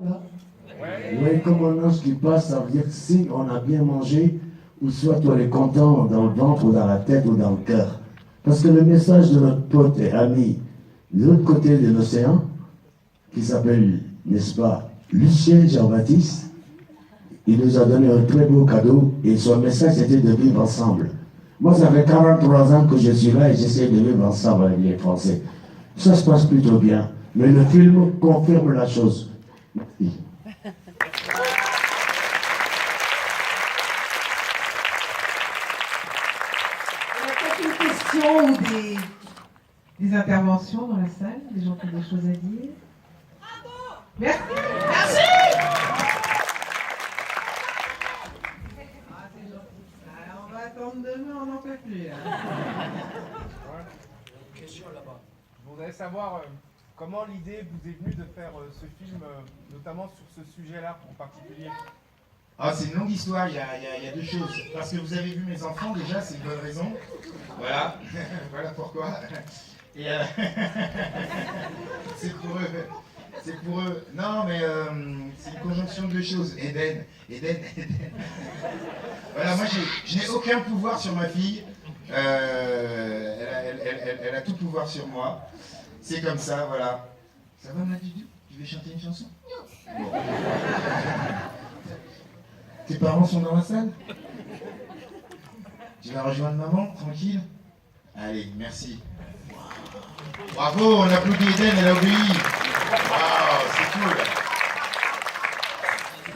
Oui, comme un ange qui passe, ça veut dire que si on a bien mangé, ou soit on est content dans le ventre, ou dans la tête, ou dans le cœur. Parce que le message de notre pote et ami de l'autre côté de l'océan, qui s'appelle, n'est-ce pas, Lucien Jean-Baptiste, il nous a donné un très beau cadeau, et son message était de vivre ensemble. Moi, ça fait 43 ans que je suis là et j'essaie de vivre ensemble avec les Français. Ça se passe plutôt bien, mais le film confirme la chose. Merci. Une question ou des interventions dans la salle, des gens qui ont des choses à dire. Bravo. Merci. Merci. Ah, c'est gentil. Alors, on va attendre demain, on n'en peut plus. Là. Question là-bas. Je voudrais savoir comment l'idée vous est venue de faire ce film, notamment sur ce sujet-là en particulier. Ah, c'est une longue histoire, il y a deux choses. Parce que vous avez vu mes enfants déjà, c'est une bonne raison. Voilà, voilà pourquoi. Et c'est pour eux. C'est pour eux. Non, mais c'est une conjonction de deux choses. Eden. Voilà, moi je n'ai aucun pouvoir sur ma fille. Elle a tout pouvoir sur moi. C'est comme ça, voilà. Ça va, ma Dudu? Tu veux chanter une chanson? Bon. Tes parents sont dans la salle? Tu vas rejoindre maman, tranquille? Allez, merci. Bravo, on applaudit Eden, elle a obéi. Waouh, c'est cool.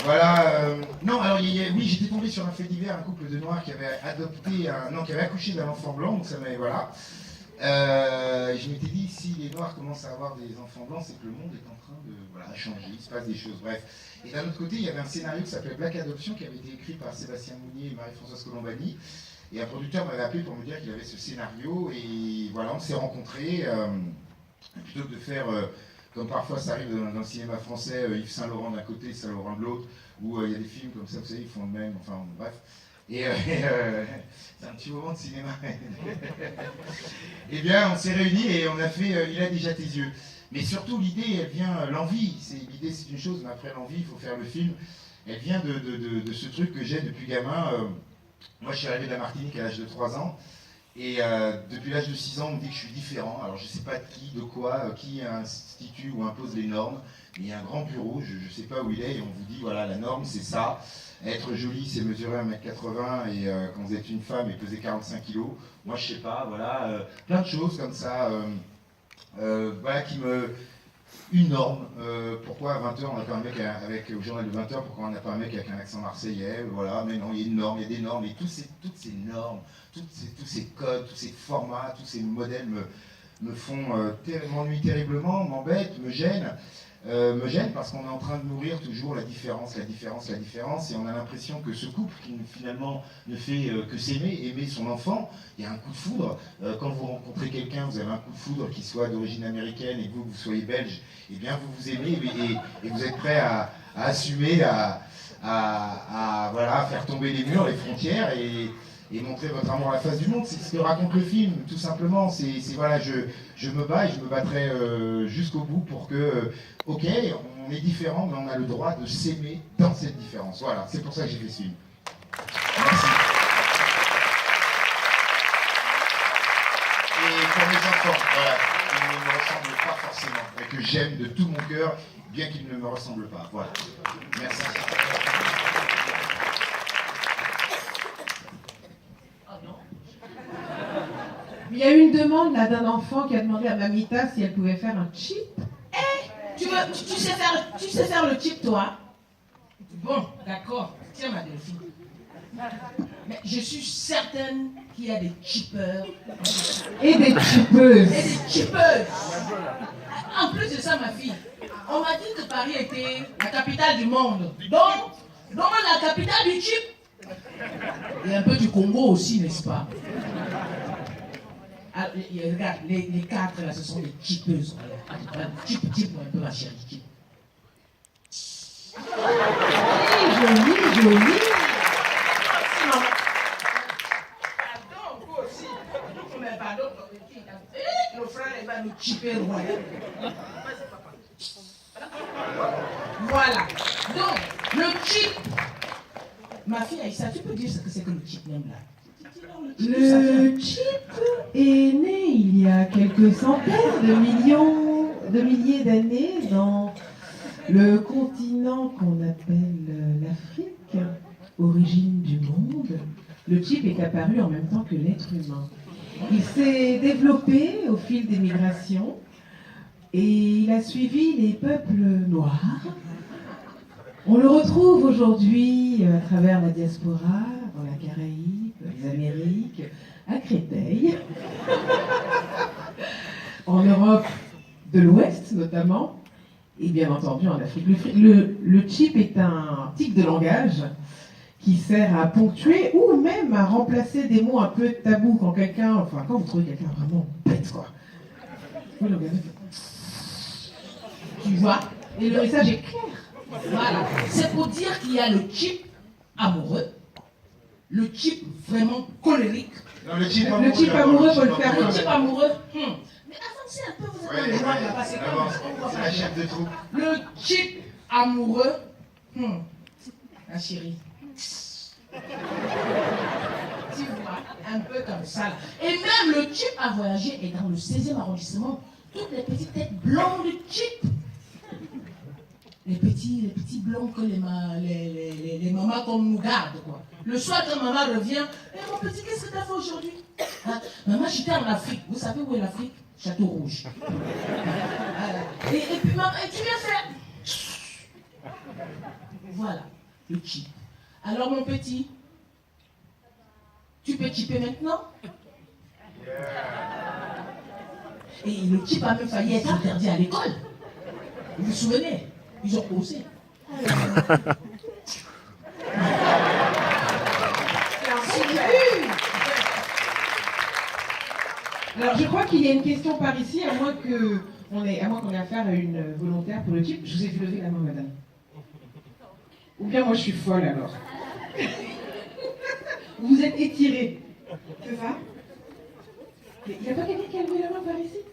Voilà. Non, alors oui, j'étais tombé sur un fait divers, un couple de noirs qui avait qui avait accouché d'un enfant blanc, donc ça m'avait, voilà. Je m'étais dit, si les noirs commencent à avoir des enfants blancs, c'est que le monde est en train de changer, il se passe des choses, bref. Et d'un autre côté, il y avait un scénario qui s'appelait Black Adoption, qui avait été écrit par Sébastien Mounier et Marie-Françoise Colombani. Et un producteur m'avait appelé pour me dire qu'il avait ce scénario, et voilà, on s'est rencontrés. Plutôt que de faire, comme parfois ça arrive dans le cinéma français, Yves Saint-Laurent d'un côté, Saint-Laurent de l'autre, où il y a des films comme ça, vous savez, ils font le même, enfin bref. C'est un petit moment de cinéma. Eh bien, on s'est réunis et on a fait Il a déjà tes yeux. Mais surtout, l'idée, elle vient, l'envie. L'idée, c'est une chose, mais après l'envie, il faut faire le film. Elle vient de ce truc que j'ai depuis gamin. Moi, je suis arrivé de la Martinique à l'âge de 3 ans. Et depuis l'âge de 6 ans, on me dit que je suis différent. Alors, je ne sais pas de qui, de quoi, qui institue ou impose les normes. Mais il y a un grand bureau, je ne sais pas où il est, et on vous dit, voilà, la norme, c'est ça. Être jolie, c'est mesurer 1m80 et quand vous êtes une femme et peser 45 kg. Moi, je sais pas, voilà, plein de choses comme ça, voilà, qui me... Une norme. Pourquoi à 20h, on n'a pas un mec au journal de 20h, pourquoi on n'a pas un mec avec un accent marseillais, voilà, mais non, il y a une norme, il y a des normes, et toutes ces normes, tous ces codes, tous ces formats, tous ces modèles me font m'ennuient terriblement, m'embêtent, me gênent parce qu'on est en train de nourrir toujours la différence, et on a l'impression que ce couple qui finalement ne fait que aimer son enfant, il y a un coup de foudre. Quand vous rencontrez quelqu'un, vous avez un coup de foudre qui soit d'origine américaine et que vous soyez belge, eh bien vous vous aimez et vous êtes prêt à assumer, voilà, faire tomber les murs, les frontières et montrer votre amour à la face du monde. C'est ce que raconte le film, tout simplement. Voilà, je me bats et je me battrai jusqu'au bout pour que, ok, on est différent, mais on a le droit de s'aimer dans cette différence. Voilà, c'est pour ça que j'ai fait ce film. Merci. Et pour mes enfants, voilà, ils ne me ressemblent pas forcément, et que j'aime de tout mon cœur, bien qu'ils ne me ressemblent pas. Voilà. Merci. Il y a eu une demande là d'un enfant qui a demandé à Mamita si elle pouvait faire un chip. Tu sais faire le chip, toi? Bon, d'accord. Tiens, ma Delphine. Mais je suis certaine qu'il y a des chippeurs. Et des chippeuses. Et des chippeuses. En plus de ça, ma fille, on m'a dit que Paris était la capitale du monde. Donc la capitale du chip. Et un peu du Congo aussi, n'est-ce pas? Ah, regarde, les 4 là, ce sont des chippeuses. Chip, un peu ma chérie, chip. Joli. Pardon, vous aussi. Mais pardon, le frère, il va nous chipper, ouais. Voilà. Donc, le chip. Ma fille Aïssa, tu peux dire ce que c'est que le chip même là? Le chip est né il y a quelques centaines de milliers d'années dans le continent qu'on appelle l'Afrique, origine du monde. Le chip est apparu en même temps que l'être humain. Il s'est développé au fil des migrations et il a suivi les peuples noirs. On le retrouve aujourd'hui à travers la diaspora, dans la Caraïbe, les Amériques, à Créteil, en Europe de l'Ouest notamment, et bien entendu en Afrique. Le chip est un tic de langage qui sert à ponctuer ou même à remplacer des mots un peu tabous quand vous trouvez quelqu'un vraiment bête, quoi. Vous le regardez. Tu vois? Et le message est clair. Voilà. C'est pour dire qu'il y a le chip amoureux, le chip vraiment colérique. Non, le chip amoureux, faut le faire. Le chip amoureux. Mais avancez un peu, vous êtes dans le noir là-bas, c'est c'est la chef de troupe. Le chip amoureux. La chérie. Tu vois, un peu comme ça. Là. Et même le chip à voyager est dans le 16e arrondissement. Toutes les petites têtes blondes du chip. Les petits blonds que les mamans comme nous gardent, quoi. Le soir, quand maman revient, mon petit, qu'est-ce que tu as fait aujourd'hui? Hein? Maman, j'étais en Afrique. Vous savez où est l'Afrique? Château Rouge. Et puis, maman, tu viens faire. Voilà, le chip. Alors, mon petit, tu peux chipper maintenant? Et le chip a même failli être interdit à l'école. Vous vous souvenez? Ils ont posé. Alors, je crois qu'il y a une question par ici, à moins qu'on ait affaire à une volontaire pour le chip. Je vous ai vu lever la main, madame. Ou bien moi, je suis folle, alors. Vous vous êtes étirée. C'est ça? Mais il n'y a pas quelqu'un qui a levé la main par ici?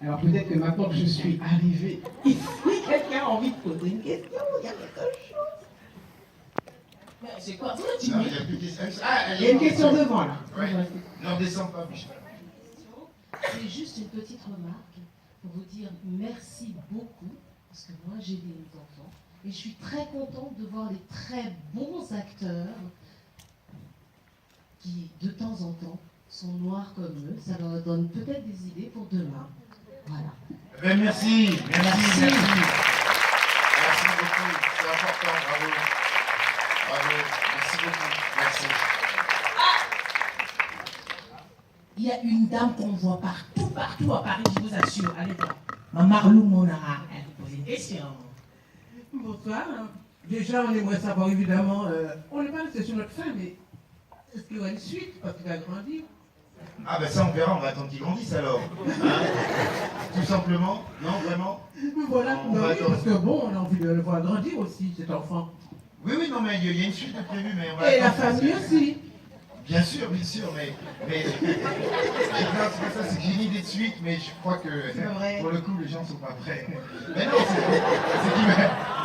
Alors peut-être que maintenant que je suis arrivée ici, quelqu'un a envie de poser une question, il y a quelque chose. Mais c'est quoi? Vous êtes Non, il timide. n'y a plus de question. Il y a une question devant là. Ouais. Non, descends pas, Michel. C'est juste une petite remarque pour vous dire merci beaucoup, parce que moi j'ai des enfants, et je suis très contente de voir les très bons acteurs qui, de temps en temps, sont noirs comme eux. Ça leur donne peut-être des idées pour demain. Voilà. Ben merci beaucoup. C'est important, bravo. Merci beaucoup. Merci. Il y a une dame qu'on voit partout à Paris, je vous assure. Allez voir. Ma Marlou Monara, elle vous pose une question. Bonsoir. Déjà, on aimerait savoir évidemment, on n'est pas resté sur notre fin, mais est-ce qu'il y aura une suite parce qu'il va grandir? Ah ben ça on verra, on va attendre qu'il grandisse alors. Hein? Tout simplement. Non, vraiment. Voilà, On va oui, attendre. parce que bon, on a envie de le voir grandir aussi, cet enfant. Oui, non, mais il y a une suite de prévue, mais on va Et la attendre. famille aussi. Bien sûr, mais c'est pas ça, c'est que j'ai une idée de suite, mais je crois que pour le coup les gens sont pas prêts. Mais non,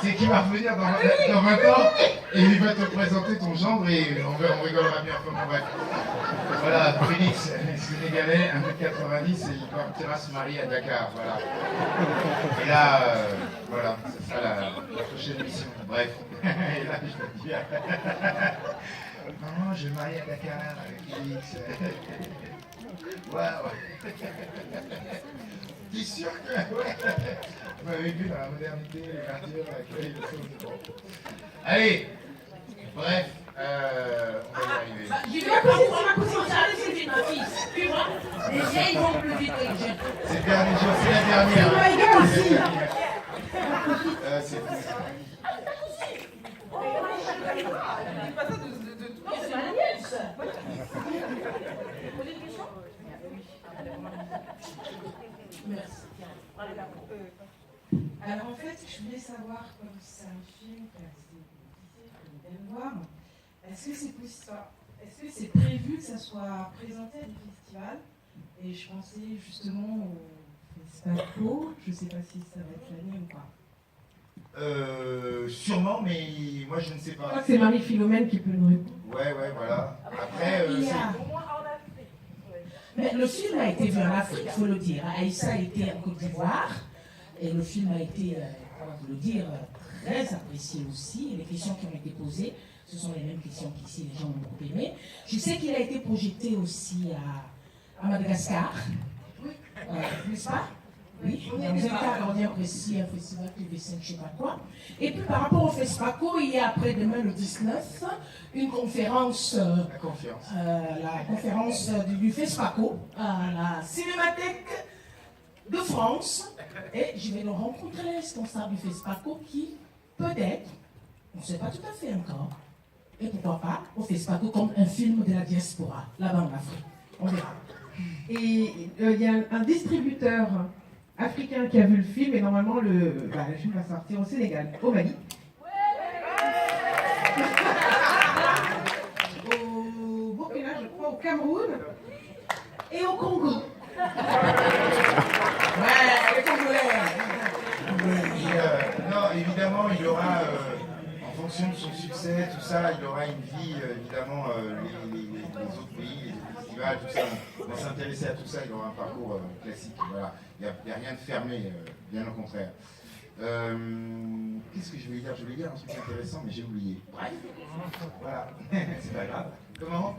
c'est qu'il va revenir dans 20 ans et il va te présenter ton gendre et on rigolera bien. Enfin bon, bref. Voilà, Félix, sénégalais, 1m90 et il partira se marier à Dakar, voilà. Et là, voilà, ce sera la prochaine mission. Bref. Et là, je te dis. Maman, je vais me marier à Dakar avec Félix. Waouh. T'es sûr que... Ouais. Vous m'avez vu dans la modernité, les peintures, la clé, le son. Allez. Bref, on va y arriver. Je vais pas pouvoir aller plus vite, ma fille. Tu vois? Les vieilles vont plus vite que les jeunes. C'est le dernier jour, c'est la dernière. C'est la dernière. C'est fou. Merci. Alors en fait, je voulais savoir, comme c'est un film que vous allez voir, est-ce que c'est prévu que ça soit présenté à des festivals? Et je pensais justement au Festival Pau, je ne sais pas si ça va être l'année ou pas. Sûrement, mais moi je ne sais Je crois pas. que c'est Marie-Philomène qui peut nous répondre. Ouais, voilà. Après, Il y a- Mais le film a été vu en Afrique, il faut le dire. Aïssa a été en Côte d'Ivoire et le film a été, on va vous le dire, très apprécié aussi. Les questions qui ont été posées, ce sont les mêmes questions qu'ici, les gens ont beaucoup aimé. Je sais qu'il a été projeté aussi à Madagascar, n'est-ce pas? Oui, dans un cas bien précis, un festival TV5, je ne sais pas quoi. Et puis par rapport au FESPACO, il y a après-demain le 19, une conférence, la confiance. la conférence du FESPACO à la Cinémathèque de France. Et je vais donc rencontrer les responsables du FESPACO qui, peut-être, on ne sait pas tout à fait encore, et pourquoi pas, au FESPACO comme un film de la diaspora, là-bas en Afrique. On verra. Et il y a un distributeur africain qui a vu le film et normalement le film va sortir au Sénégal, au Mali. Au Burkina, je crois, au Cameroun et au Congo. Ouais, les Congolais. Non, évidemment, il aura, en fonction de son succès, tout ça, il aura une vie, évidemment, les autres pays, les festivals, tout ça, on va s'intéresser à tout ça, il aura un parcours classique, voilà. Il n'y a rien de fermé, bien au contraire. Qu'est-ce que je voulais dire? Je voulais dire un truc intéressant, mais j'ai oublié. Bref, voilà, c'est pas grave. Comment?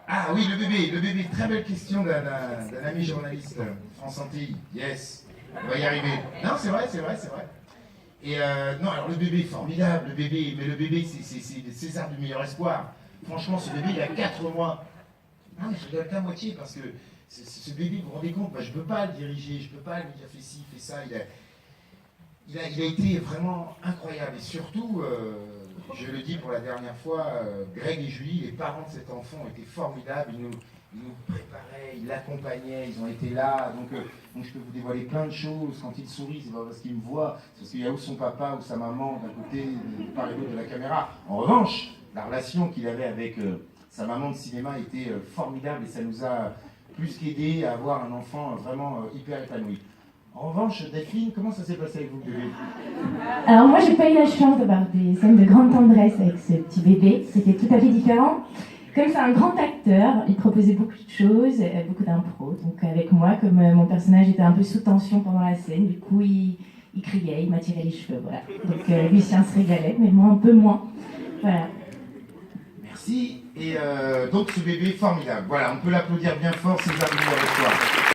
Ah oui, le bébé, très belle question d'un ami journaliste, France Antilles, yes, on va y arriver. Non, c'est vrai. Et non, alors le bébé, formidable, mais le bébé, c'est le César du meilleur espoir. Franchement, ce bébé, il a 4 mois. Non, mais je rigole qu'à moitié, parce que ce bébé, vous vous rendez compte, je ne peux pas le diriger, je ne peux pas lui dire fais ci, fais ça. Il a été vraiment incroyable. Et surtout, je le dis pour la dernière fois, Greg et Julie, les parents de cet enfant, étaient formidables. Ils nous préparaient, ils l'accompagnaient, ils ont été là. Donc je peux vous dévoiler plein de choses. Quand il sourit, c'est pas parce qu'il me voit, c'est parce qu'il y a ou son papa ou sa maman d'un côté, de part et d'autre de la caméra. En revanche, la relation qu'il avait avec sa maman de cinéma était formidable et ça nous a plus qu'aidé à avoir un enfant vraiment hyper épanoui. En revanche, Delphine, comment ça s'est passé avec vous, bébé? Alors moi, j'ai pas eu la chance d'avoir des scènes de grande tendresse avec ce petit bébé. C'était tout à fait différent. Comme c'est un grand acteur, il proposait beaucoup de choses, beaucoup d'impro. Donc avec moi, comme mon personnage était un peu sous tension pendant la scène, du coup, il criait, il m'attirait les cheveux, voilà. Donc Lucien se régalait, mais moi un peu moins. Voilà. Merci. Et donc ce bébé formidable. Voilà, on peut l'applaudir bien fort, César du meilleur espoir.